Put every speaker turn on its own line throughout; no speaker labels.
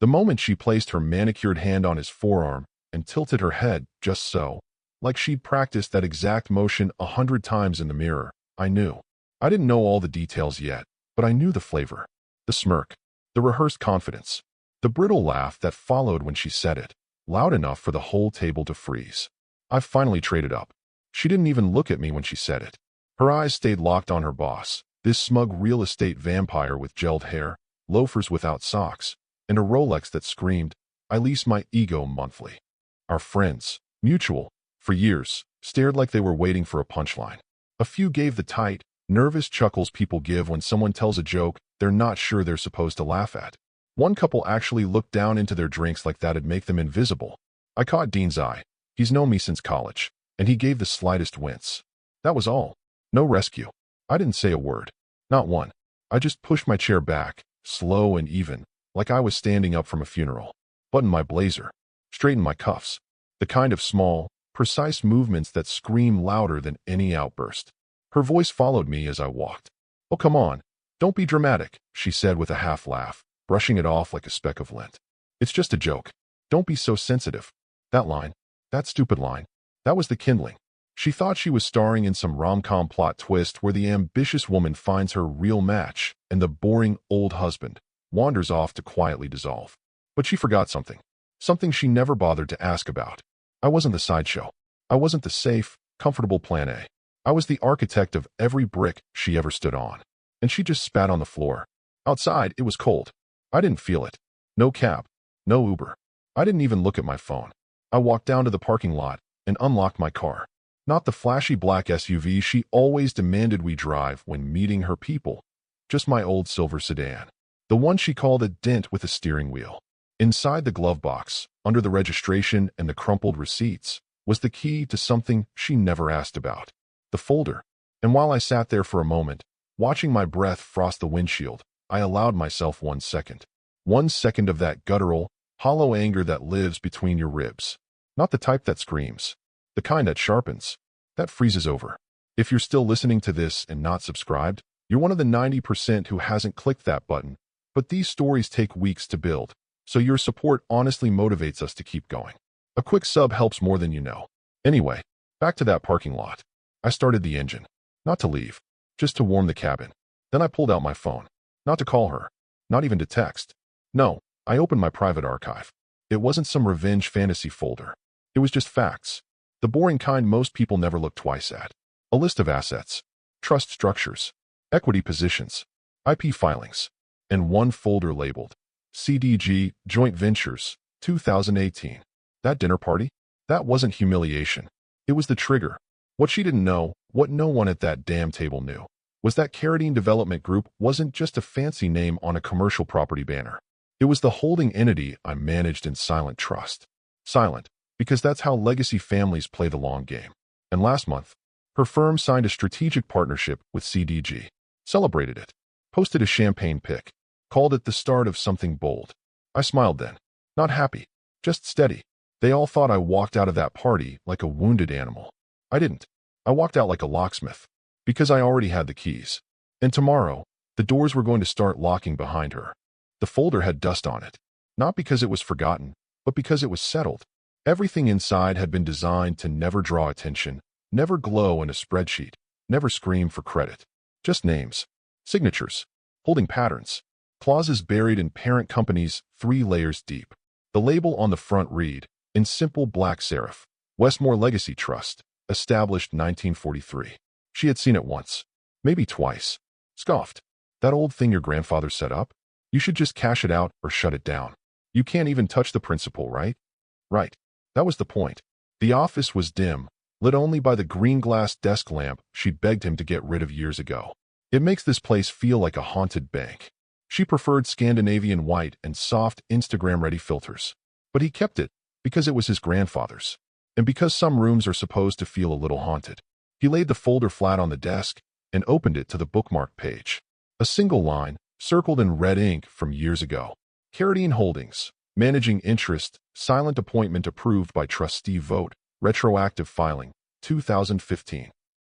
The moment she placed her manicured hand on his forearm and tilted her head just so, like she'd practiced that exact motion 100 times in the mirror, I knew. I didn't know all the details yet, but I knew the flavor. The smirk, the rehearsed confidence, the brittle laugh that followed when she said it, loud enough for the whole table to freeze. I finally traded up. She didn't even look at me when she said it. Her eyes stayed locked on her boss, this smug real estate vampire with gelled hair, loafers without socks, and a Rolex that screamed, "I lease my ego monthly." Our friends, mutual, for years, stared like they were waiting for a punchline. A few gave the tight, nervous chuckles people give when someone tells a joke they're not sure they're supposed to laugh at. One couple actually looked down into their drinks like that'd make them invisible. I caught Dean's eye. He's known me since college, and he gave the slightest wince. That was all. No rescue. I didn't say a word. Not one. I just pushed my chair back, slow and even, like I was standing up from a funeral. Buttoned my blazer. Straightened my cuffs. The kind of small, precise movements that scream louder than any outburst. Her voice followed me as I walked. "Oh, come on. Don't be dramatic," she said with a half laugh, brushing it off like a speck of lint. "It's just a joke. Don't be so sensitive." That line, that stupid line, that was the kindling. She thought she was starring in some rom-com plot twist where the ambitious woman finds her real match and the boring old husband wanders off to quietly dissolve. But she forgot something. Something she never bothered to ask about. I wasn't the sideshow. I wasn't the safe, comfortable plan A. I was the architect of every brick she ever stood on. And she just spat on the floor. Outside, it was cold. I didn't feel it. No cab. No Uber. I didn't even look at my phone. I walked down to the parking lot and unlocked my car. Not the flashy black SUV she always demanded we drive when meeting her people. Just my old silver sedan. The one she called a dent with a steering wheel. Inside the glove box, under the registration and the crumpled receipts, was the key to something she never asked about. The folder. And while I sat there for a moment, watching my breath frost the windshield, I allowed myself 1 second. 1 second of that guttural, hollow anger that lives between your ribs. Not the type that screams. The kind that sharpens. That freezes over. If you're still listening to this and not subscribed, you're one of the 90% who hasn't clicked that button. But these stories take weeks to build, so your support honestly motivates us to keep going. A quick sub helps more than you know. Anyway, back to that parking lot. I started the engine. Not to leave. Just to warm the cabin. Then I pulled out my phone. Not to call her. Not even to text. No, I opened my private archive. It wasn't some revenge fantasy folder. It was just facts. The boring kind most people never look twice at. A list of assets. Trust structures. Equity positions. IP filings. And one folder labeled CDG Joint Ventures 2018. That dinner party? That wasn't humiliation. It was the trigger. What she didn't know, what no one at that damn table knew, was that Carradine Development Group wasn't just a fancy name on a commercial property banner. It was the holding entity I managed in silent trust. Silent, because that's how legacy families play the long game. And last month, her firm signed a strategic partnership with CDG. Celebrated it. Posted a champagne pic. Called it the start of something bold. I smiled then. Not happy. Just steady. They all thought I walked out of that party like a wounded animal. I didn't. I walked out like a locksmith. Because I already had the keys. And tomorrow, the doors were going to start locking behind her. The folder had dust on it. Not because it was forgotten, but because it was settled. Everything inside had been designed to never draw attention, never glow in a spreadsheet, never scream for credit. Just names. Signatures. Holding patterns. Clauses buried in parent companies 3 layers deep. The label on the front read, in simple black serif, Westmore Legacy Trust, established 1943. She had seen it once. Maybe twice. Scoffed. That old thing your grandfather set up? You should just cash it out or shut it down. You can't even touch the principal, right? Right. That was the point. The office was dim, lit only by the green glass desk lamp she'd begged him to get rid of years ago. It makes this place feel like a haunted bank. She preferred Scandinavian white and soft Instagram-ready filters. But he kept it because it was his grandfather's. And because some rooms are supposed to feel a little haunted. He laid the folder flat on the desk and opened it to the bookmark page. A single line, circled in red ink from years ago. Carradine Holdings, managing interest, silent appointment approved by trustee vote, retroactive filing, 2015.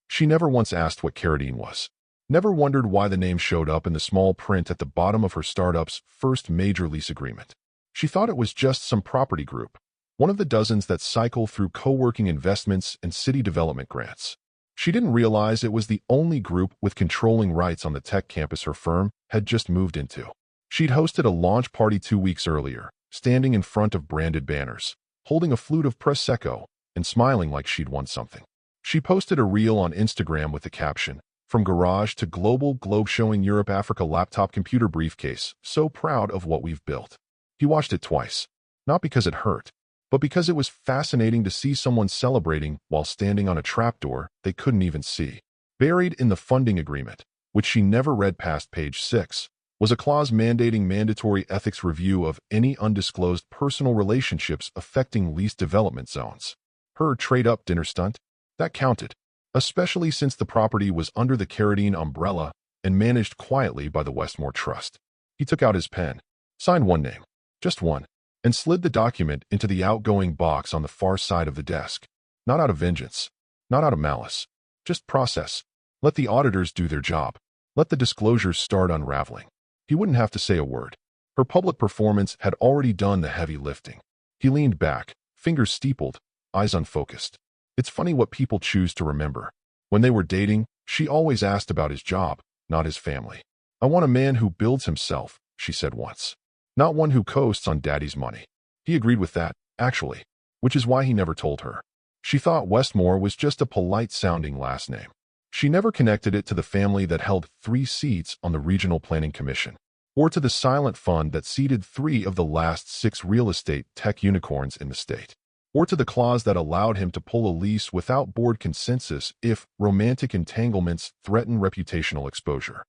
She never once asked what Carradine was. Never wondered why the name showed up in the small print at the bottom of her startup's first major lease agreement. She thought it was just some property group, one of the dozens that cycle through co-working investments and city development grants. She didn't realize it was the only group with controlling rights on the tech campus her firm had just moved into. She'd hosted a launch party 2 weeks earlier, standing in front of branded banners, holding a flute of Prosecco, and smiling like she'd won something. She posted a reel on Instagram with the caption, "From garage to global globe showing Europe Africa laptop computer briefcase, so proud of what we've built." He watched it twice, not because it hurt, but because it was fascinating to see someone celebrating while standing on a trapdoor they couldn't even see. Buried in the funding agreement, which she never read past page 6, was a clause mandating mandatory ethics review of any undisclosed personal relationships affecting leased development zones. Her trade-up dinner stunt? That counted, especially since the property was under the Carradine umbrella and managed quietly by the Westmore Trust. He took out his pen, signed one name, just one, and slid the document into the outgoing box on the far side of the desk. Not out of vengeance, not out of malice, just process. Let the auditors do their job. Let the disclosures start unraveling. He wouldn't have to say a word. Her public performance had already done the heavy lifting. He leaned back, fingers steepled, eyes unfocused. It's funny what people choose to remember. When they were dating, she always asked about his job, not his family. "I want a man who builds himself," she said once. "Not one who coasts on daddy's money." He agreed with that, actually, which is why he never told her. She thought Westmore was just a polite-sounding last name. She never connected it to the family that held 3 seats on the Regional Planning Commission, or to the silent fund that seeded 3 of the last 6 real estate tech unicorns in the state, or to the clause that allowed him to pull a lease without board consensus if romantic entanglements threatened reputational exposure.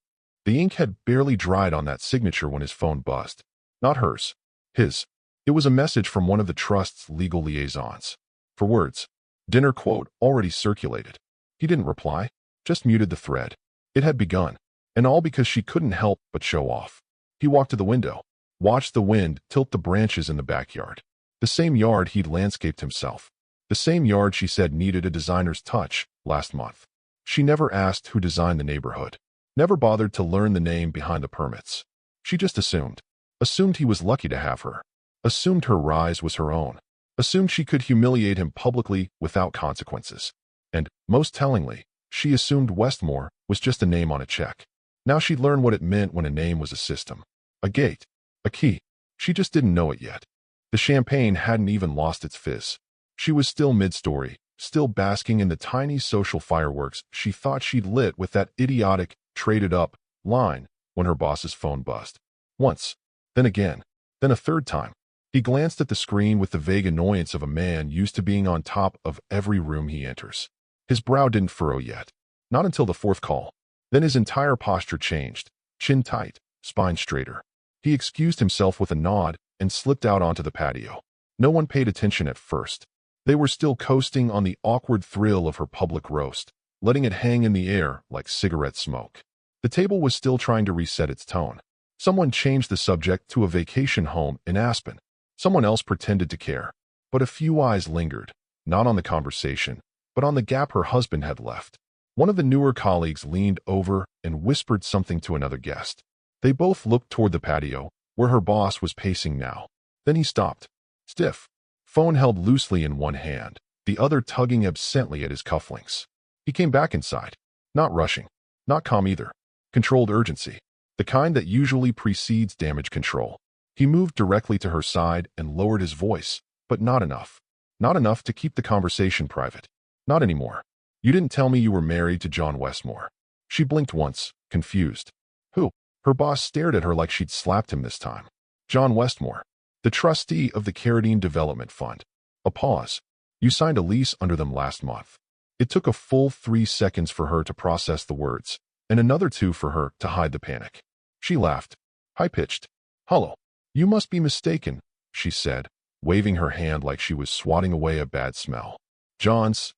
The ink had barely dried on that signature when his phone buzzed. Not hers. His. It was a message from one of the trust's legal liaisons. For words, dinner quote already circulated. He didn't reply, just muted the thread. It had begun, and all because she couldn't help but show off. He walked to the window, watched the wind tilt the branches in the backyard. The same yard he'd landscaped himself. The same yard she said needed a designer's touch last month. She never asked who designed the neighborhood. Never bothered to learn the name behind the permits. She just assumed. Assumed he was lucky to have her. Assumed her rise was her own. Assumed she could humiliate him publicly without consequences. And, most tellingly, she assumed Westmore was just a name on a check. Now she'd learn what it meant when a name was a system. A gate. A key. She just didn't know it yet. The champagne hadn't even lost its fizz. She was still mid-story, still basking in the tiny social fireworks she thought she'd lit with that idiotic, traded up line when her boss's phone buzzed. Once. Then again. Then a third time. He glanced at the screen with the vague annoyance of a man used to being on top of every room he enters. His brow didn't furrow yet. Not until the 4th call. Then his entire posture changed. Chin tight, spine straighter. He excused himself with a nod and slipped out onto the patio. No one paid attention at first. They were still coasting on the awkward thrill of her public roast, letting it hang in the air like cigarette smoke. The table was still trying to reset its tone. Someone changed the subject to a vacation home in Aspen. Someone else pretended to care. But a few eyes lingered, not on the conversation, but on the gap her husband had left. One of the newer colleagues leaned over and whispered something to another guest. They both looked toward the patio, where her boss was pacing now. Then he stopped. Stiff. Phone held loosely in one hand, the other tugging absently at his cufflinks. He came back inside. Not rushing. Not calm either. Controlled urgency. The kind that usually precedes damage control. He moved directly to her side and lowered his voice, but not enough. Not enough to keep the conversation private. Not anymore. "You didn't tell me you were married to John Westmore." She blinked once, confused. "Who?" Her boss stared at her like she'd slapped him this time. "John Westmore, the trustee of the Carradine Development Fund." A pause. "You signed a lease under them last month." It took a full 3 seconds for her to process the words, and another 2 for her to hide the panic. She laughed. High-pitched. "Hello. You must be mistaken," she said, waving her hand like she was swatting away a bad smell.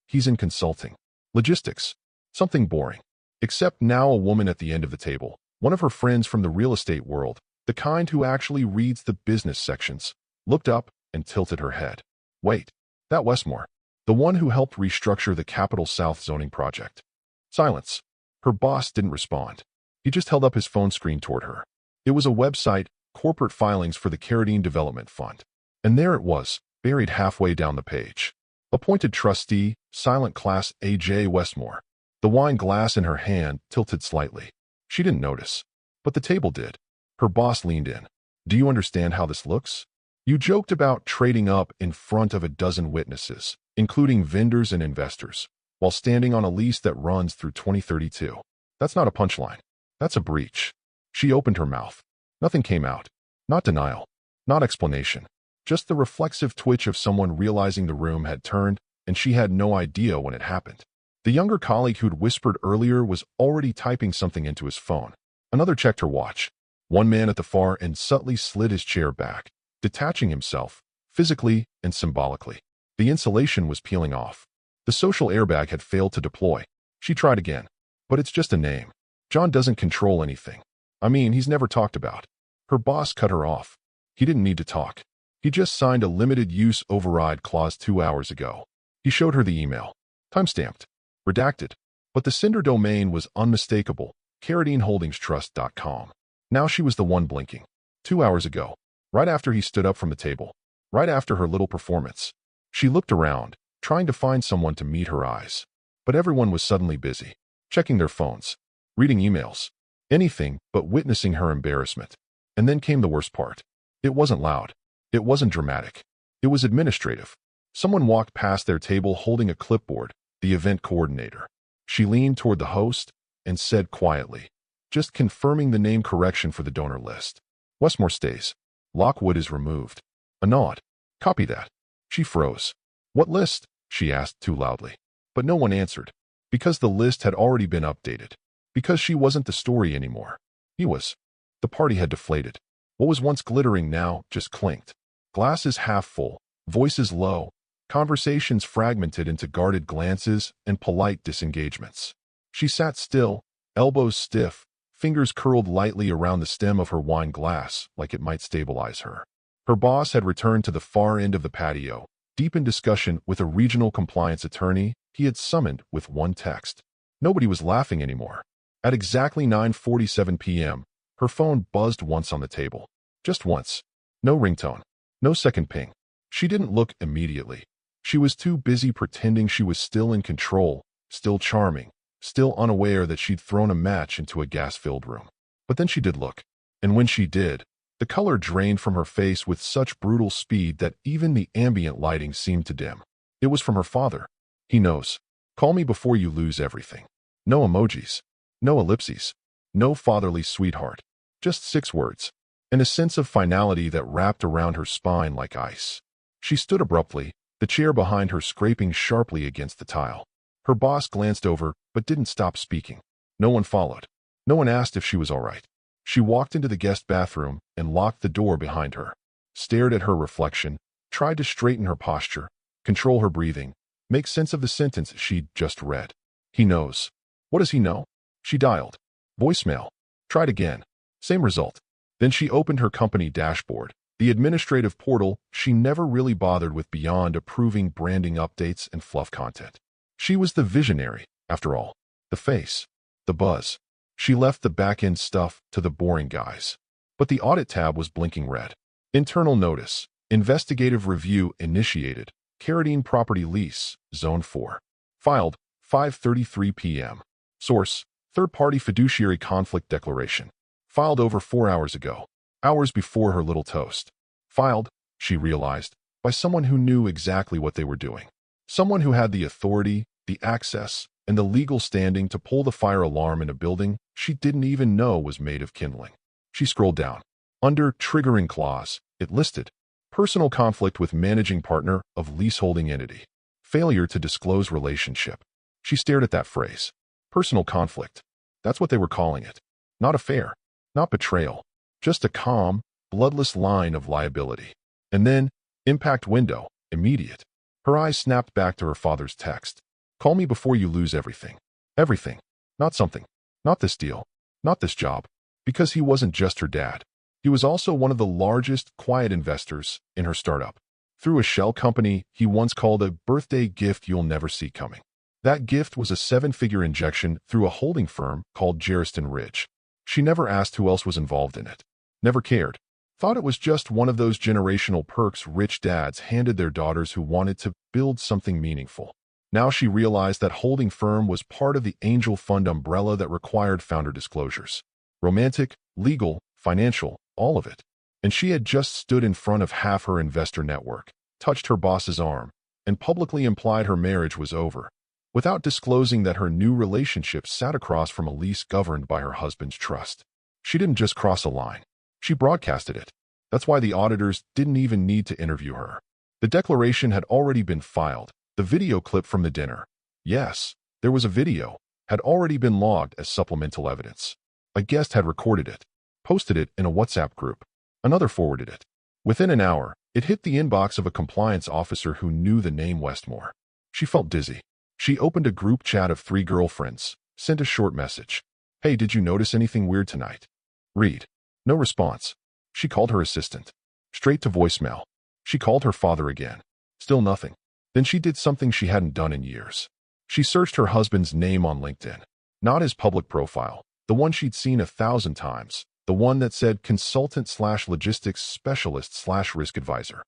He's in consulting. Logistics. Something boring. Except now a woman at the end of the table, one of her friends from the real estate world, the kind who actually reads the business sections, looked up and tilted her head. "Wait. That Westmore. The one who helped restructure the Capital South zoning project." Silence. Her boss didn't respond. He just held up his phone screen toward her. It was a website, corporate filings for the Carradine Development Fund. And there it was, buried halfway down the page. Appointed trustee, silent class A.J. Westmore. The wine glass in her hand tilted slightly. She didn't notice. But the table did. Her boss leaned in. Do you understand how this looks? You joked about trading up in front of a dozen witnesses, including vendors and investors, while standing on a lease that runs through 2032. That's not a punchline. That's a breach. She opened her mouth. Nothing came out. Not denial. Not explanation. Just the reflexive twitch of someone realizing the room had turned, and she had no idea when it happened. The younger colleague who'd whispered earlier was already typing something into his phone. Another checked her watch. One man at the far end subtly slid his chair back, detaching himself, physically and symbolically. The insulation was peeling off. The social airbag had failed to deploy. She tried again. But it's just a name. John doesn't control anything. I mean, he's never talked about. Her boss cut her off. He didn't need to talk. He just signed a limited use override clause 2 hours ago. He showed her the email. Timestamped. Redacted. But the sender domain was unmistakable. CarradineHoldingsTrust.com. Now she was the one blinking. 2 hours ago. Right after he stood up from the table. Right after her little performance. She looked around, trying to find someone to meet her eyes. But everyone was suddenly busy. Checking their phones. Reading emails. Anything but witnessing her embarrassment. And then came the worst part. It wasn't loud. It wasn't dramatic. It was administrative. Someone walked past their table holding a clipboard, the event coordinator. She leaned toward the host and said quietly, just confirming the name correction for the donor list. Westmore stays. Lockwood is removed. A nod. Copy that. She froze. What list? She asked too loudly. But no one answered. Because the list had already been updated. Because she wasn't the story anymore. He was. The party had deflated. What was once glittering now just clinked. Glasses half full, voices low, conversations fragmented into guarded glances and polite disengagements. She sat still, elbows stiff, fingers curled lightly around the stem of her wine glass like it might stabilize her. Her boss had returned to the far end of the patio, deep in discussion with a regional compliance attorney he had summoned with one text. Nobody was laughing anymore. At exactly 9:47 p.m., her phone buzzed once on the table. Just once. No ringtone. No second ping. She didn't look immediately. She was too busy pretending she was still in control, still charming, still unaware that she'd thrown a match into a gas-filled room. But then she did look. And when she did, the color drained from her face with such brutal speed that even the ambient lighting seemed to dim. It was from her father. He knows. Call me before you lose everything. No emojis. No ellipses. No fatherly sweetheart. Just 6 words. And a sense of finality that wrapped around her spine like ice. She stood abruptly, the chair behind her scraping sharply against the tile. Her boss glanced over, but didn't stop speaking. No one followed. No one asked if she was all right. She walked into the guest bathroom and locked the door behind her. Stared at her reflection, tried to straighten her posture, control her breathing, make sense of the sentence she'd just read. He knows. What does he know? She dialed. Voicemail. Tried again. Same result. Then she opened her company dashboard, the administrative portal she never really bothered with beyond approving branding updates and fluff content. She was the visionary, after all. The face. The buzz. She left the back-end stuff to the boring guys. But the audit tab was blinking red. Internal notice. Investigative review initiated. Carradine Property Lease, Zone 4. Filed, 5:33 p.m. Source, third-party fiduciary conflict declaration. Filed over 4 hours ago. Hours before her little toast. Filed, she realized, by someone who knew exactly what they were doing. Someone who had the authority, the access, and the legal standing to pull the fire alarm in a building she didn't even know was made of kindling. She scrolled down. Under triggering clause, it listed personal conflict with managing partner of leaseholding entity. Failure to disclose relationship. She stared at that phrase. Personal conflict. That's what they were calling it. Not affair. Not betrayal. Just a calm, bloodless line of liability. And then, impact window, immediate. Her eyes snapped back to her father's text. Call me before you lose everything. Everything. Not something. Not this deal. Not this job. Because he wasn't just her dad. He was also one of the largest, quiet investors in her startup. Through a shell company he once called a birthday gift you'll never see coming. That gift was a 7-figure injection through a holding firm called Jarriston Ridge. She never asked who else was involved in it. Never cared. Thought it was just one of those generational perks rich dads handed their daughters who wanted to build something meaningful. Now she realized that holding firm was part of the angel fund umbrella that required founder disclosures. Romantic, legal, financial, all of it. And she had just stood in front of half her investor network, touched her boss's arm, and publicly implied her marriage was over, without disclosing that her new relationship sat across from a lease governed by her husband's trust. She didn't just cross a line. She broadcasted it. That's why the auditors didn't even need to interview her. The declaration had already been filed. The video clip from the dinner, yes, there was a video, had already been logged as supplemental evidence. A guest had recorded it, posted it in a WhatsApp group. Another forwarded it. Within an hour, it hit the inbox of a compliance officer who knew the name Westmore. She felt dizzy. She opened a group chat of 3 girlfriends, sent a short message. Hey, did you notice anything weird tonight? Read. No response. She called her assistant. Straight to voicemail. She called her father again. Still nothing. Then she did something she hadn't done in years. She searched her husband's name on LinkedIn. Not his public profile, the one she'd seen 1,000 times, the one that said consultant/logistics specialist/risk advisor.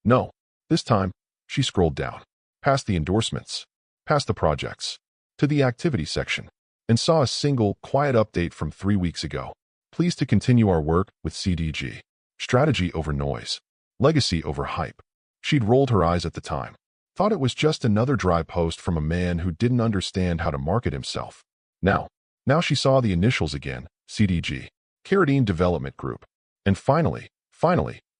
No. This time, she scrolled down, past the endorsements, past the projects, to the activity section, and saw a single, quiet update from 3 weeks ago. Pleased to continue our work with CDG. Strategy over noise. Legacy over hype. She'd rolled her eyes at the time. Thought it was just another dry post from a man who didn't understand how to market himself. Now she saw the initials again, CDG, Carradine Development Group. And finally,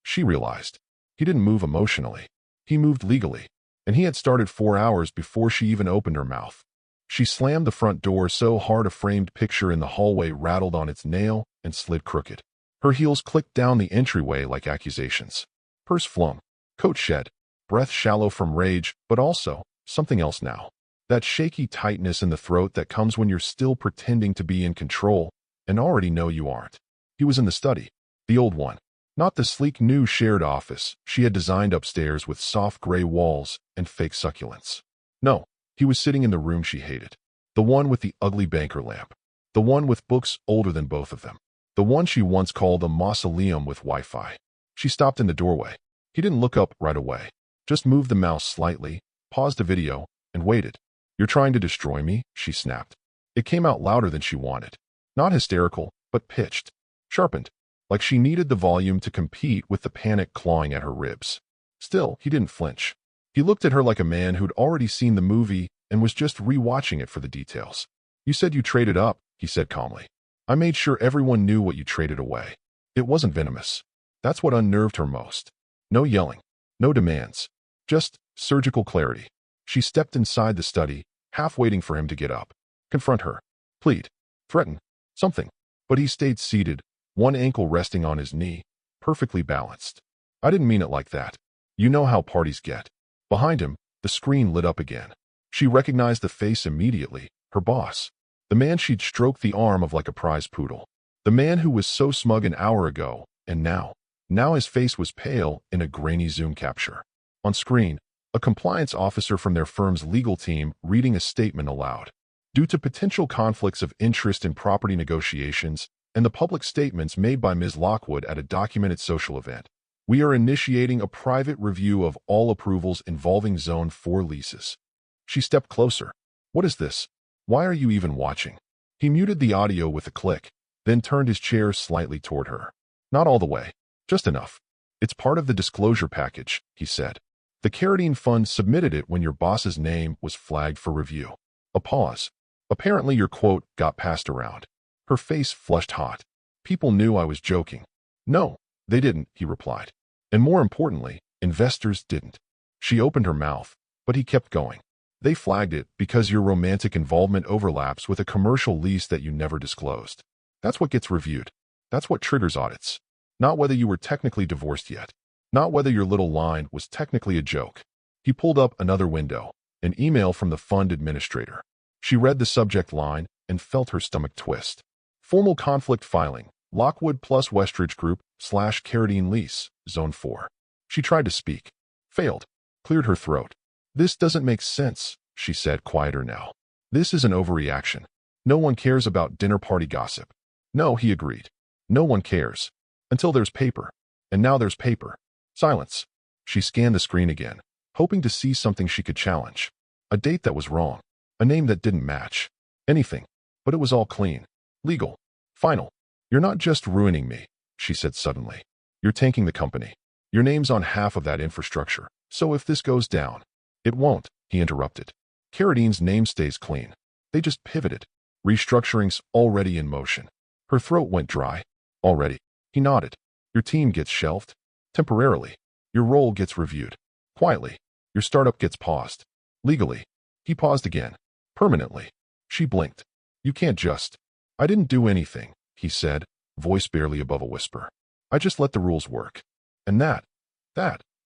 she realized. He didn't move emotionally. He moved legally. And he had started 4 hours before she even opened her mouth. She slammed the front door so hard a framed picture in the hallway rattled on its nail and slid crooked. Her heels clicked down the entryway like accusations. Purse flung. Coat shed. Breath shallow from rage, but also something else now. That shaky tightness in the throat that comes when you're still pretending to be in control and already know you aren't. He was in the study. The old one. Not the sleek new shared office she had designed upstairs with soft gray walls and fake succulents. No, he was sitting in the room she hated. The one with the ugly banker lamp. The one with books older than both of them. The one she once called a mausoleum with Wi-Fi. She stopped in the doorway. He didn't look up right away. Just moved the mouse slightly, paused the video, and waited. You're trying to destroy me? She snapped. It came out louder than she wanted. Not hysterical, but pitched. Sharpened. Like she needed the volume to compete with the panic clawing at her ribs. Still, he didn't flinch. He looked at her like a man who'd already seen the movie and was just rewatching it for the details. You said you traded up, he said calmly. I made sure everyone knew what you traded away. It wasn't venomous. That's what unnerved her most. No yelling. No demands. Just surgical clarity. She stepped inside the study, half waiting for him to get up. Confront her. Plead. Threaten. Something. But he stayed seated, one ankle resting on his knee, perfectly balanced. I didn't mean it like that. You know how parties get. Behind him, the screen lit up again. She recognized the face immediately, her boss. The man she'd stroked the arm of like a prize poodle. The man who was so smug an hour ago, and now his face was pale in a grainy zoom capture. On screen, a compliance officer from their firm's legal team reading a statement aloud. Due to potential conflicts of interest in property negotiations and the public statements made by Ms. Lockwood at a documented social event, we are initiating a private review of all approvals involving Zone 4 leases. She stepped closer. What is this? Why are you even watching? He muted the audio with a click, then turned his chair slightly toward her. Not all the way. Just enough. It's part of the disclosure package, he said. The Carradine Fund submitted it when your boss's name was flagged for review. A pause. Apparently your quote got passed around. Her face flushed hot. People knew I was joking. No, they didn't, he replied. And more importantly, investors didn't. She opened her mouth, but he kept going. They flagged it because your romantic involvement overlaps with a commercial lease that you never disclosed. That's what gets reviewed. That's what triggers audits. Not whether you were technically divorced yet. Not whether your little line was technically a joke. He pulled up another window, an email from the fund administrator. She read the subject line and felt her stomach twist. Formal conflict filing, Lockwood plus Westridge Group / Carradine Lease, Zone 4. She tried to speak. Failed. Cleared her throat. This doesn't make sense, she said, quieter now. This is an overreaction. No one cares about dinner party gossip. No, he agreed. No one cares. Until there's paper. And now there's paper. Silence. She scanned the screen again, hoping to see something she could challenge. A date that was wrong. A name that didn't match. Anything. But it was all clean. Legal. Final. You're not just ruining me, she said suddenly. You're tanking the company. Your name's on half of that infrastructure. So if this goes down. It won't, he interrupted. Carradine's name stays clean. They just pivoted. Restructuring's already in motion. Her throat went dry. Already. He nodded. Your team gets shelved. Temporarily. Your role gets reviewed. Quietly. Your startup gets paused. Legally. He paused again. Permanently. She blinked. You can't just. I didn't do anything, he said, voice barely above a whisper. I just let the rules work. And that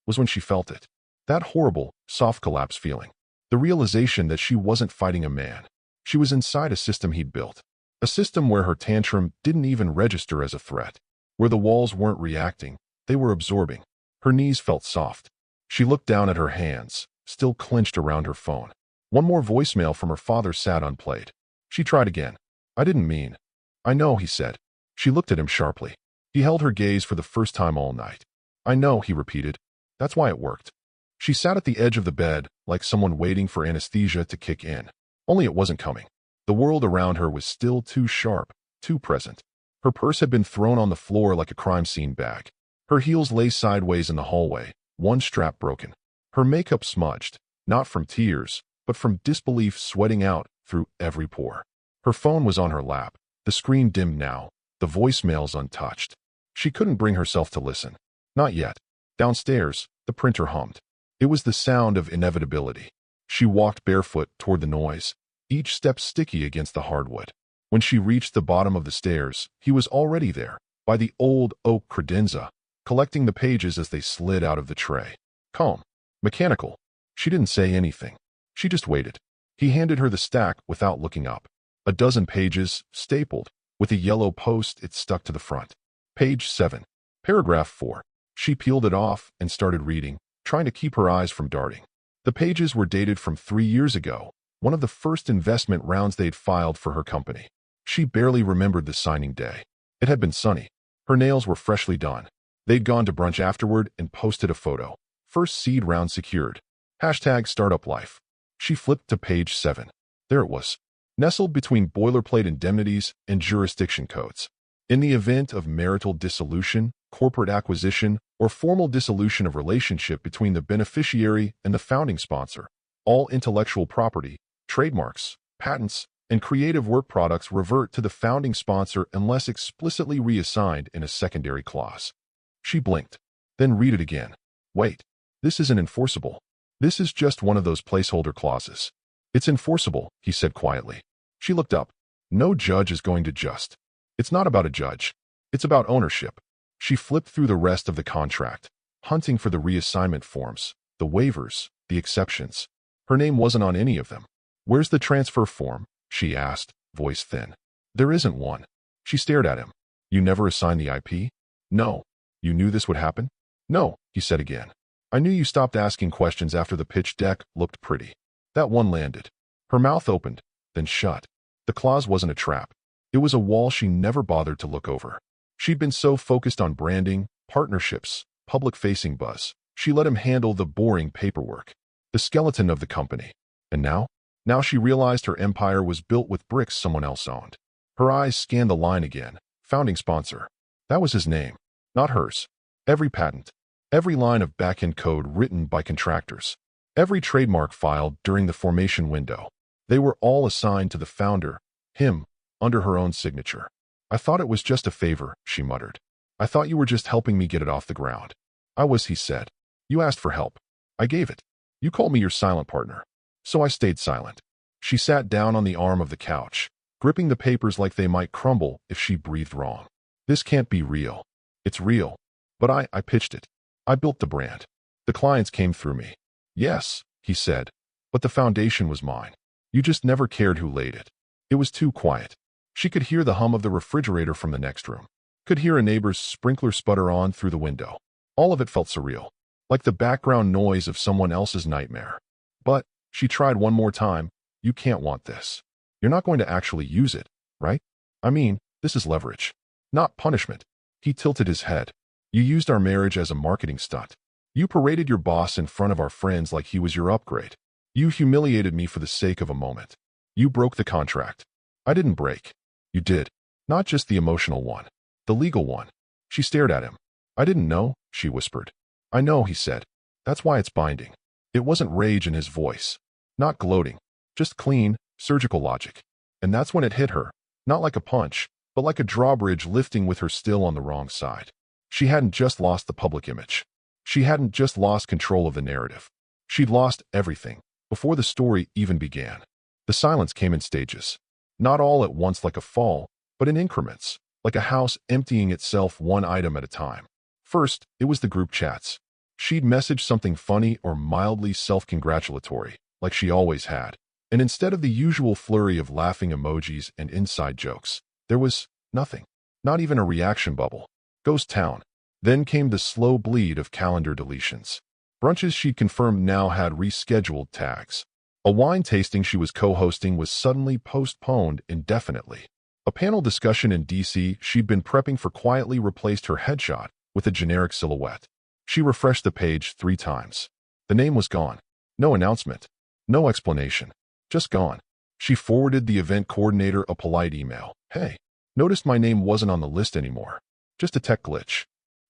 was when she felt it. That horrible, soft collapse feeling. The realization that she wasn't fighting a man. She was inside a system he'd built. A system where her tantrum didn't even register as a threat. Where the walls weren't reacting, they were absorbing. Her knees felt soft. She looked down at her hands, still clenched around her phone. One more voicemail from her father sat unplayed. She tried again. I didn't mean. I know, he said. She looked at him sharply. He held her gaze for the first time all night. I know, he repeated. That's why it worked. She sat at the edge of the bed, like someone waiting for anesthesia to kick in. Only it wasn't coming. The world around her was still too sharp, too present. Her purse had been thrown on the floor like a crime scene bag. Her heels lay sideways in the hallway, one strap broken. Her makeup smudged, not from tears, but from disbelief sweating out through every pore. Her phone was on her lap, the screen dimmed now, the voicemails untouched. She couldn't bring herself to listen. Not yet. Downstairs, the printer hummed. It was the sound of inevitability. She walked barefoot toward the noise, each step sticky against the hardwood. When she reached the bottom of the stairs, he was already there, by the old oak credenza, collecting the pages as they slid out of the tray. Calm. Mechanical. She didn't say anything. She just waited. He handed her the stack without looking up. A dozen pages, stapled. With a yellow post-it stuck to the front. Page 7. Paragraph 4. She peeled it off and started reading, trying to keep her eyes from darting. The pages were dated from 3 years ago, one of the first investment rounds they'd filed for her company. She barely remembered the signing day. It had been sunny. Her nails were freshly done. They'd gone to brunch afterward and posted a photo. First seed round secured. Hashtag startup life. She flipped to page 7. There it was. Nestled between boilerplate indemnities and jurisdiction codes. In the event of marital dissolution, corporate acquisition, or formal dissolution of relationship between the beneficiary and the founding sponsor, all intellectual property, trademarks, patents, and creative work products revert to the founding sponsor unless explicitly reassigned in a secondary clause. She blinked. Then read it again. Wait. This isn't enforceable. This is just one of those placeholder clauses. It's enforceable, he said quietly. She looked up. No judge is going to just. It's not about a judge. It's about ownership. She flipped through the rest of the contract, hunting for the reassignment forms, the waivers, the exceptions. Her name wasn't on any of them. Where's the transfer form? She asked, voice thin. There isn't one. She stared at him. You never assigned the IP? No. You knew this would happen? No, he said again. I knew you stopped asking questions after the pitch deck looked pretty. That one landed. Her mouth opened, then shut. The clause wasn't a trap. It was a wall she never bothered to look over. She'd been so focused on branding, partnerships, public-facing buzz. She let him handle the boring paperwork, the skeleton of the company. And now? Now she realized her empire was built with bricks someone else owned. Her eyes scanned the line again. Founding sponsor. That was his name, not hers. Every patent, every line of back-end code written by contractors, every trademark filed during the formation window. They were all assigned to the founder, him, under her own signature. I thought it was just a favor, she muttered. I thought you were just helping me get it off the ground. I was, he said. You asked for help. I gave it. You called me your silent partner. So I stayed silent. She sat down on the arm of the couch, gripping the papers like they might crumble if she breathed wrong. This can't be real. It's real. But I pitched it. I built the brand. The clients came through me. Yes, he said. But the foundation was mine. You just never cared who laid it. It was too quiet. She could hear the hum of the refrigerator from the next room. Could hear a neighbor's sprinkler sputter on through the window. All of it felt surreal. Like the background noise of someone else's nightmare. But, she tried one more time, you can't want this. You're not going to actually use it, right? I mean, this is leverage. Not punishment. He tilted his head. You used our marriage as a marketing stunt. You paraded your boss in front of our friends like he was your upgrade. You humiliated me for the sake of a moment. You broke the contract. I didn't break. You did. Not just the emotional one. The legal one. She stared at him. I didn't know, she whispered. I know, he said. That's why it's binding. It wasn't rage in his voice. Not gloating. Just clean, surgical logic. And that's when it hit her. Not like a punch, but like a drawbridge lifting with her still on the wrong side. She hadn't just lost the public image. She hadn't just lost control of the narrative. She'd lost everything, before the story even began. The silence came in stages. Not all at once like a fall, but in increments, like a house emptying itself one item at a time. First, it was the group chats. She'd messaged something funny or mildly self-congratulatory, like she always had. And instead of the usual flurry of laughing emojis and inside jokes, there was nothing. Not even a reaction bubble. Ghost town. Then came the slow bleed of calendar deletions. Brunches she'd confirmed now had rescheduled tags. A wine tasting she was co-hosting was suddenly postponed indefinitely. A panel discussion in DC she'd been prepping for quietly replaced her headshot with a generic silhouette. She refreshed the page 3 times. The name was gone. No announcement. No explanation. Just gone. She forwarded the event coordinator a polite email. Hey, noticed my name wasn't on the list anymore. Just a tech glitch.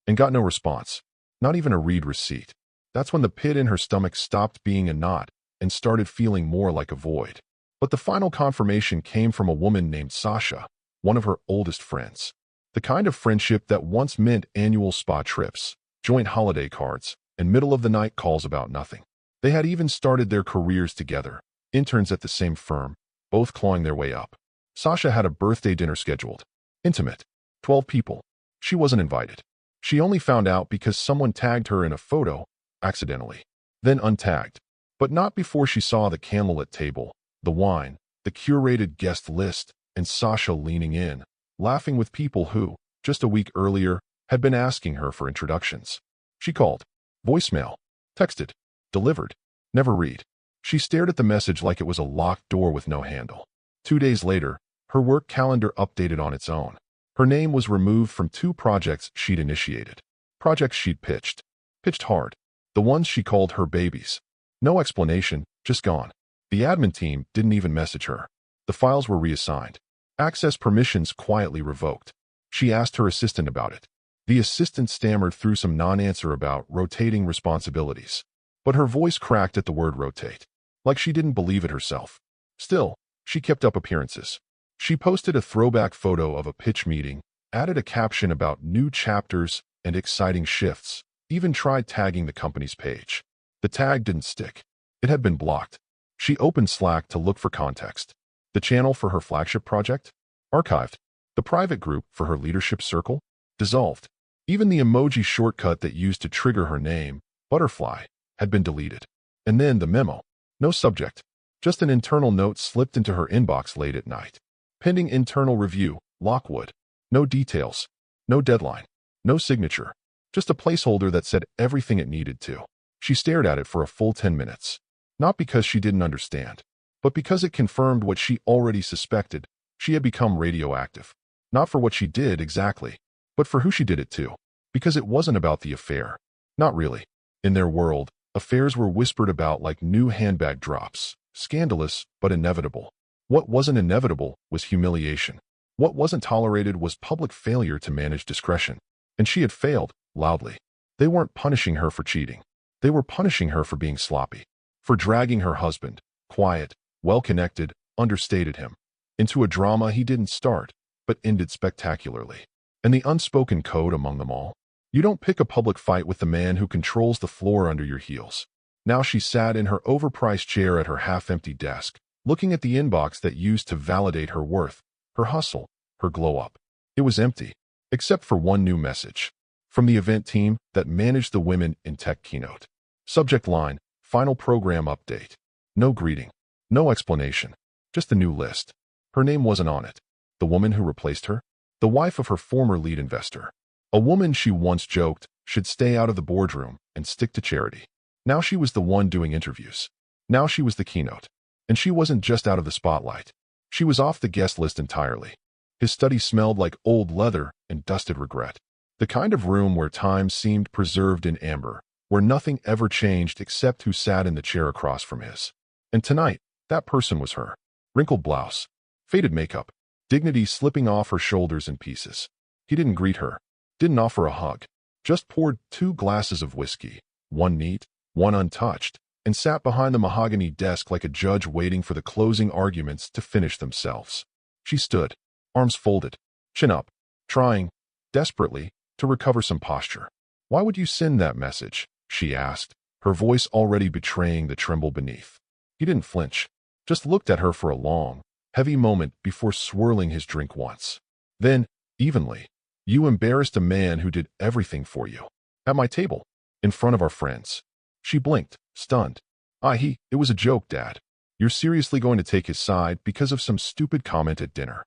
And got no response. Not even a read receipt. That's when the pit in her stomach stopped being a knot and started feeling more like a void. But the final confirmation came from a woman named Sasha, one of her oldest friends. The kind of friendship that once meant annual spa trips, joint holiday cards, and middle-of-the-night calls about nothing. They had even started their careers together, interns at the same firm, both clawing their way up. Sasha had a birthday dinner scheduled. Intimate. 12 people. She wasn't invited. She only found out because someone tagged her in a photo, accidentally. Then untagged. But not before she saw the candlelit table, the wine, the curated guest list, and Sasha leaning in, laughing with people who, just a week earlier, had been asking her for introductions. She called. Voicemail. Texted. Delivered. Never read. She stared at the message like it was a locked door with no handle. 2 days later, her work calendar updated on its own. Her name was removed from 2 projects she'd initiated. Projects she'd pitched. Pitched hard. The ones she called her babies. No explanation, just gone. The admin team didn't even message her. The files were reassigned. Access permissions quietly revoked. She asked her assistant about it. The assistant stammered through some non-answer about rotating responsibilities. But her voice cracked at the word rotate. Like she didn't believe it herself. Still, she kept up appearances. She posted a throwback photo of a pitch meeting, added a caption about new chapters and exciting shifts, even tried tagging the company's page. The tag didn't stick. It had been blocked. She opened Slack to look for context. The channel for her flagship project? Archived. The private group for her leadership circle? Dissolved. Even the emoji shortcut that used to trigger her name, Butterfly, had been deleted. And then the memo. No subject. Just an internal note slipped into her inbox late at night. Pending internal review, Lockwood. No details. No deadline. No signature. Just a placeholder that said everything it needed to. She stared at it for a full 10 minutes. Not because she didn't understand, but because it confirmed what she already suspected. She had become radioactive. Not for what she did exactly, but for who she did it to. Because it wasn't about the affair. Not really. In their world, affairs were whispered about like new handbag drops. Scandalous, but inevitable. What wasn't inevitable was humiliation. What wasn't tolerated was public failure to manage discretion. And she had failed, loudly. They weren't punishing her for cheating. They were punishing her for being sloppy. For dragging her husband, quiet, well-connected, understated him, into a drama he didn't start, but ended spectacularly. And the unspoken code among them all? You don't pick a public fight with the man who controls the floor under your heels. Now she sat in her overpriced chair at her half-empty desk, looking at the inbox that used to validate her worth, her hustle, her glow-up. It was empty, except for one new message. From the event team that managed the Women in Tech keynote. Subject line, final program update. No greeting. No explanation. Just a new list. Her name wasn't on it. The woman who replaced her? The wife of her former lead investor. A woman she once joked should stay out of the boardroom and stick to charity. Now she was the one doing interviews. Now she was the keynote. And she wasn't just out of the spotlight. She was off the guest list entirely. His study smelled like old leather and dusted regret. The kind of room where time seemed preserved in amber, where nothing ever changed except who sat in the chair across from his. And tonight, that person was her. Wrinkled blouse, faded makeup, dignity slipping off her shoulders in pieces. He didn't greet her, didn't offer a hug, just poured 2 glasses of whiskey, one neat, one untouched, and sat behind the mahogany desk like a judge waiting for the closing arguments to finish themselves. She stood, arms folded, chin up, trying, desperately, to recover some posture. "Why would you send that message?" she asked, her voice already betraying the tremble beneath. He didn't flinch, just looked at her for a long, heavy moment before swirling his drink once. Then, evenly, "You embarrassed a man who did everything for you. At my table, in front of our friends." She blinked, stunned. It was a joke, Dad. You're seriously going to take his side because of some stupid comment at dinner."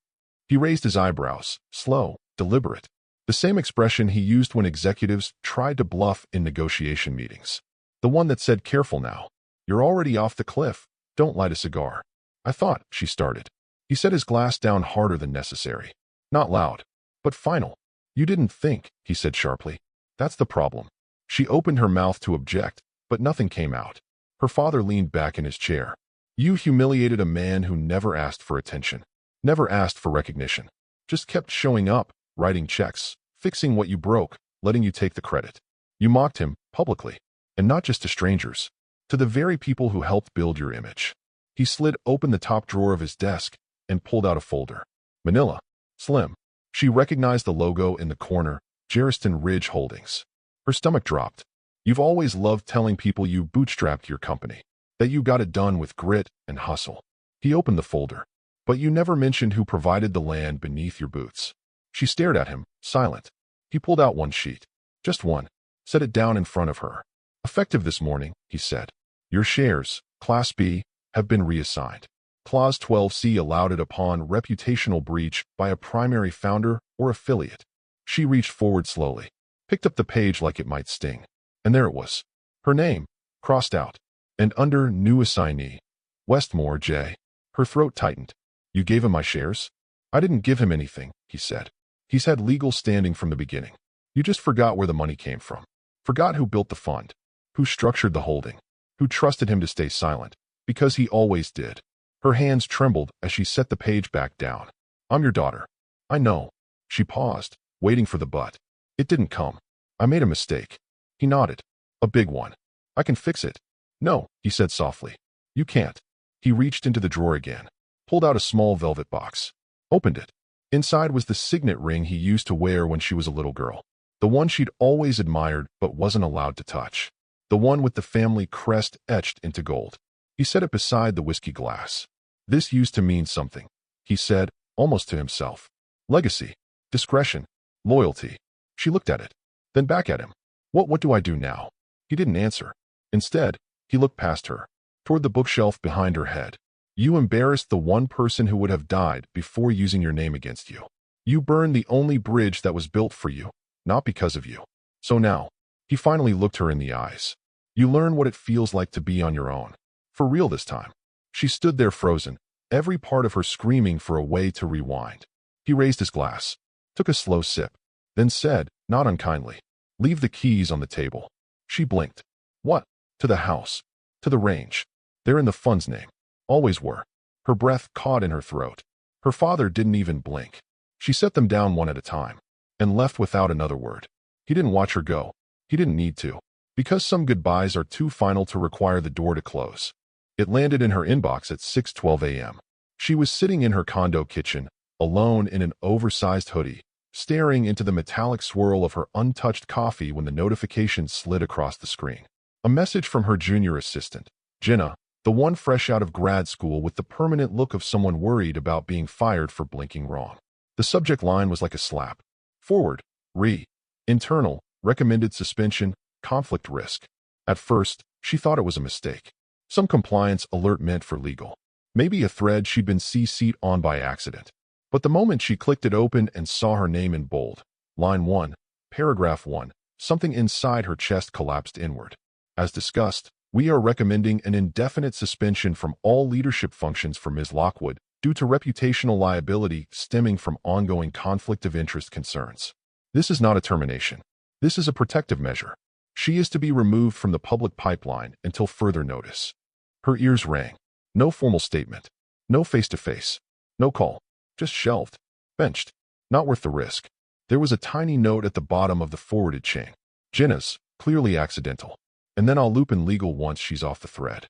He raised his eyebrows, slow, deliberate. The same expression he used when executives tried to bluff in negotiation meetings. The one that said, "Careful now. You're already off the cliff. Don't light a cigar." "I thought," she started. He set his glass down harder than necessary. Not loud, but final. "You didn't think," he said sharply. "That's the problem." She opened her mouth to object, but nothing came out. Her father leaned back in his chair. "You humiliated a man who never asked for attention, never asked for recognition, just kept showing up, writing checks, fixing what you broke, letting you take the credit. You mocked him, publicly, and not just to strangers, to the very people who helped build your image." He slid open the top drawer of his desk and pulled out a folder. Manila. Slim. She recognized the logo in the corner, Jarriston Ridge Holdings. Her stomach dropped. "You've always loved telling people you bootstrapped your company, that you got it done with grit and hustle." He opened the folder. "But you never mentioned who provided the land beneath your boots." She stared at him, silent. He pulled out one sheet. Just one. Set it down in front of her. "Effective this morning," he said. "Your shares, Class B, have been reassigned. Clause 12C allowed it upon reputational breach by a primary founder or affiliate." She reached forward slowly, picked up the page like it might sting. And there it was. Her name, crossed out. And under new assignee, Westmore J. Her throat tightened. "You gave him my shares?" "I didn't give him anything," he said. "He's had legal standing from the beginning. You just forgot where the money came from. Forgot who built the fund, who structured the holding, who trusted him to stay silent, because he always did." Her hands trembled as she set the page back down. "I'm your daughter." "I know." She paused, waiting for the but. It didn't come. "I made a mistake." He nodded. "A big one. I can fix it." "No," he said softly. "You can't." He reached into the drawer again, pulled out a small velvet box, opened it. Inside was the signet ring he used to wear when she was a little girl. The one she'd always admired but wasn't allowed to touch. The one with the family crest etched into gold. He set it beside the whiskey glass. "This used to mean something," he said, almost to himself. "Legacy, discretion, loyalty." She looked at it, then back at him. What do I do now?" He didn't answer. Instead, he looked past her, toward the bookshelf behind her head. "You embarrassed the one person who would have died before using your name against you. You burned the only bridge that was built for you, not because of you. So now," he finally looked her in the eyes, "you learn what it feels like to be on your own. For real this time." She stood there frozen, every part of her screaming for a way to rewind. He raised his glass, took a slow sip, then said, not unkindly, "Leave the keys on the table." She blinked. "What?" "To the house. To the range. They're in the fund's name. Always were." Her breath caught in her throat. Her father didn't even blink. She set them down one at a time, and left without another word. He didn't watch her go. He didn't need to, because some goodbyes are too final to require the door to close. It landed in her inbox at 6:12 a.m. She was sitting in her condo kitchen, alone in an oversized hoodie, staring into the metallic swirl of her untouched coffee when the notification slid across the screen. A message from her junior assistant, Jenna, the one fresh out of grad school with the permanent look of someone worried about being fired for blinking wrong. The subject line was like a slap. Forward, internal, recommended suspension, conflict risk. At first, she thought it was a mistake. Some compliance alert meant for legal. Maybe a thread she'd been CC'd on by accident. But the moment she clicked it open and saw her name in bold, line 1, paragraph 1, something inside her chest collapsed inward. As discussed, we are recommending an indefinite suspension from all leadership functions for Ms. Lockwood due to reputational liability stemming from ongoing conflict of interest concerns. This is not a termination. This is a protective measure. She is to be removed from the public pipeline until further notice. Her ears rang. No formal statement. No face-to-face. No call. Just shelved. Benched. Not worth the risk. There was a tiny note at the bottom of the forwarded chain. Jenna's, clearly accidental. And then I'll loop in legal once she's off the thread.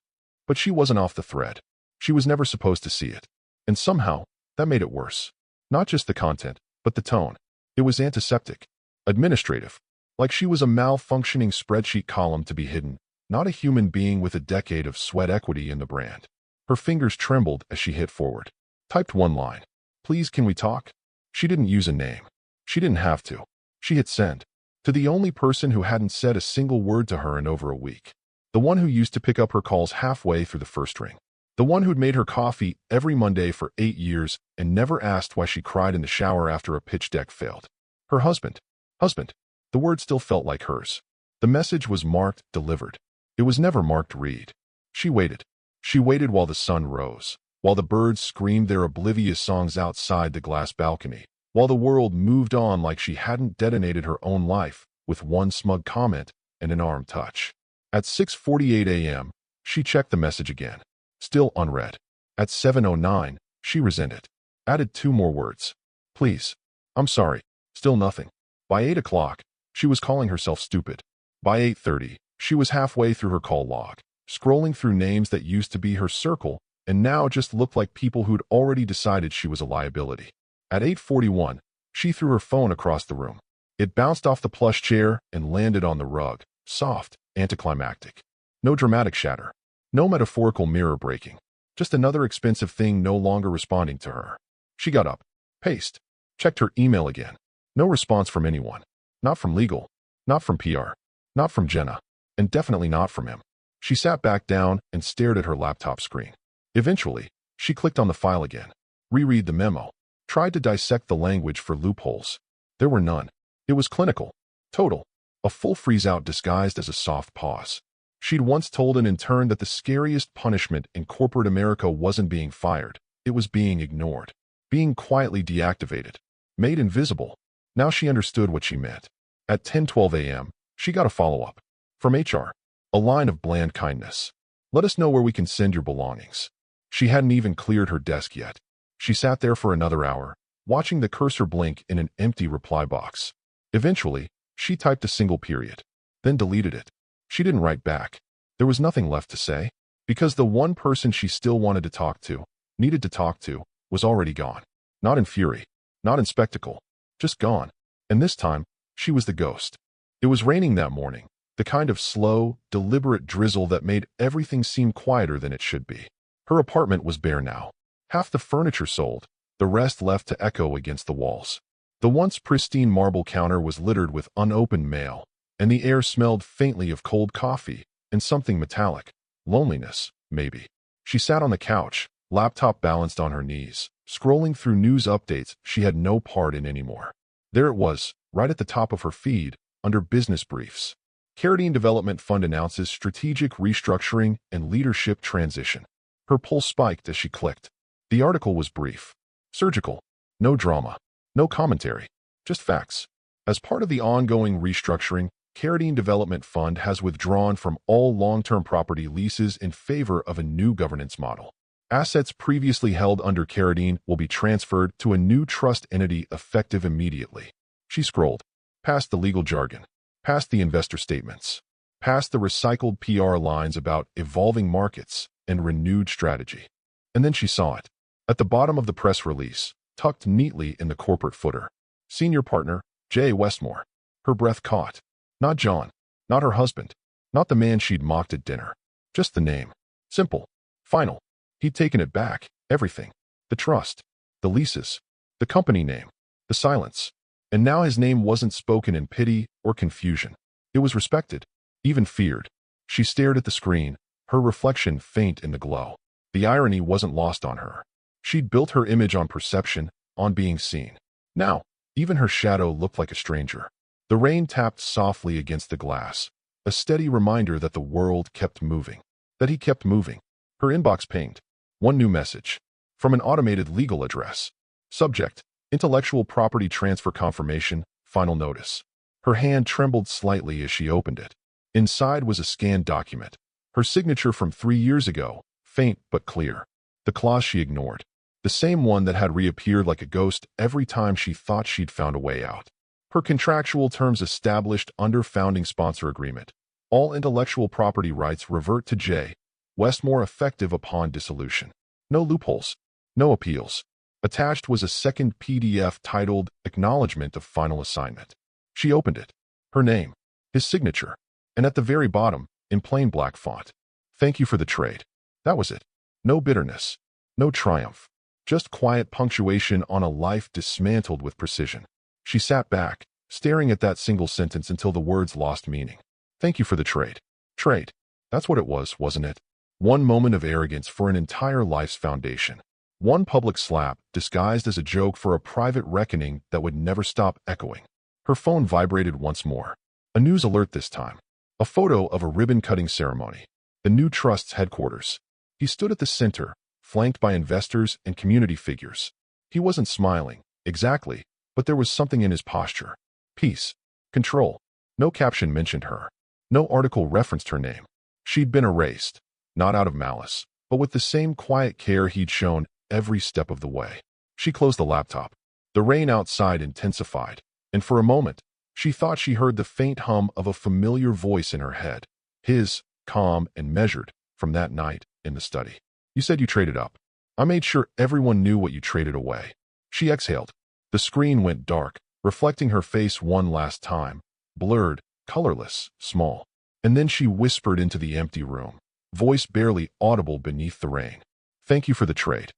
But she wasn't off the thread. She was never supposed to see it. And somehow, that made it worse. Not just the content, but the tone. It was antiseptic. Administrative. Like she was a malfunctioning spreadsheet column to be hidden, not a human being with a decade of sweat equity in the brand. Her fingers trembled as she hit forward. Typed one line. Please, can we talk? She didn't use a name. She didn't have to. She hit send. To the only person who hadn't said a single word to her in over a week. The one who used to pick up her calls halfway through the first ring. The one who'd made her coffee every Monday for 8 years and never asked why she cried in the shower after a pitch deck failed. Her husband. Husband. The word still felt like hers. The message was marked delivered. It was never marked read. She waited. She waited while the sun rose, while the birds screamed their oblivious songs outside the glass balcony, while the world moved on like she hadn't detonated her own life with one smug comment and an arm touch. At 6:48 a.m., she checked the message again. Still unread. At 7:09, she resent it. Added 2 more words. Please. I'm sorry. Still nothing. By 8 o'clock, she was calling herself stupid. By 8:30, she was halfway through her call log, scrolling through names that used to be her circle and now just looked like people who'd already decided she was a liability. At 8:41, she threw her phone across the room. It bounced off the plush chair and landed on the rug, soft, anticlimactic. No dramatic shatter. No metaphorical mirror breaking. Just another expensive thing no longer responding to her. She got up. Paste. Checked her email again. No response from anyone. Not from legal. Not from PR. Not from Jenna. And definitely not from him. She sat back down and stared at her laptop screen. Eventually, she clicked on the file again. Reread the memo. Tried to dissect the language for loopholes. There were none. It was clinical. Total. A full freeze-out disguised as a soft pause. She'd once told an intern that the scariest punishment in corporate America wasn't being fired. It was being ignored. Being quietly deactivated. Made invisible. Now she understood what she meant. At 10:12 a.m., she got a follow-up. From HR. A line of bland kindness. Let us know where we can send your belongings. She hadn't even cleared her desk yet. She sat there for another hour, watching the cursor blink in an empty reply box. Eventually, she typed a single period. Then deleted it. She didn't write back. There was nothing left to say, because the one person she still wanted to talk to, needed to talk to, was already gone. Not in fury. Not in spectacle. Just gone. And this time, she was the ghost. It was raining that morning, the kind of slow, deliberate drizzle that made everything seem quieter than it should be. Her apartment was bare now. Half the furniture sold, the rest left to echo against the walls. The once pristine marble counter was littered with unopened mail, and the air smelled faintly of cold coffee and something metallic. Loneliness, maybe. She sat on the couch, laptop balanced on her knees, scrolling through news updates she had no part in anymore. There it was, right at the top of her feed, under business briefs. Carradine Development Fund announces strategic restructuring and leadership transition. Her pulse spiked as she clicked. The article was brief. Surgical. No drama. No commentary. Just facts. As part of the ongoing restructuring, Carradine Development Fund has withdrawn from all long-term property leases in favor of a new governance model. Assets previously held under Carradine will be transferred to a new trust entity effective immediately. She scrolled. Past the legal jargon. Past the investor statements. Past the recycled PR lines about evolving markets and renewed strategy. And then she saw it. At the bottom of the press release, tucked neatly in the corporate footer. Senior partner, J. Westmore. Her breath caught. Not John. Not her husband. Not the man she'd mocked at dinner. Just the name. Simple. Final. He'd taken it back. Everything. The trust. The leases. The company name. The silence. And now his name wasn't spoken in pity or confusion. It was respected. Even feared. She stared at the screen, her reflection faint in the glow. The irony wasn't lost on her. She'd built her image on perception, on being seen. Now, even her shadow looked like a stranger. The rain tapped softly against the glass, a steady reminder that the world kept moving. That he kept moving. Her inbox pinged. One new message. From an automated legal address. Subject: Intellectual Property Transfer Confirmation, Final notice. Her hand trembled slightly as she opened it. Inside was a scanned document. Her signature from 3 years ago, faint but clear. The clause she ignored. The same one that had reappeared like a ghost every time she thought she'd found a way out. Her contractual terms established under founding sponsor agreement. All intellectual property rights revert to J. Westmore effective upon dissolution. No loopholes. No appeals. Attached was a second PDF titled Acknowledgement of Final Assignment. She opened it. Her name. His signature. And at the very bottom, in plain black font, "Thank you for the trade." That was it. No bitterness. No triumph. Just quiet punctuation on a life dismantled with precision. She sat back, staring at that single sentence until the words lost meaning. Thank you for the trade. Trade. That's what it was, wasn't it? One moment of arrogance for an entire life's foundation. One public slap disguised as a joke for a private reckoning that would never stop echoing. Her phone vibrated once more. A news alert this time. A photo of a ribbon-cutting ceremony. The new trust's headquarters. He stood at the center, flanked by investors and community figures. He wasn't smiling, exactly, but there was something in his posture. Peace. Control. No caption mentioned her. No article referenced her name. She'd been erased, not out of malice, but with the same quiet care he'd shown every step of the way. She closed the laptop. The rain outside intensified, and for a moment, she thought she heard the faint hum of a familiar voice in her head. His, calm and measured, from that night in the study. You said you traded up. I made sure everyone knew what you traded away. She exhaled. The screen went dark, reflecting her face one last time. Blurred, colorless, small. And then she whispered into the empty room, voice barely audible beneath the rain. Thank you for the trade.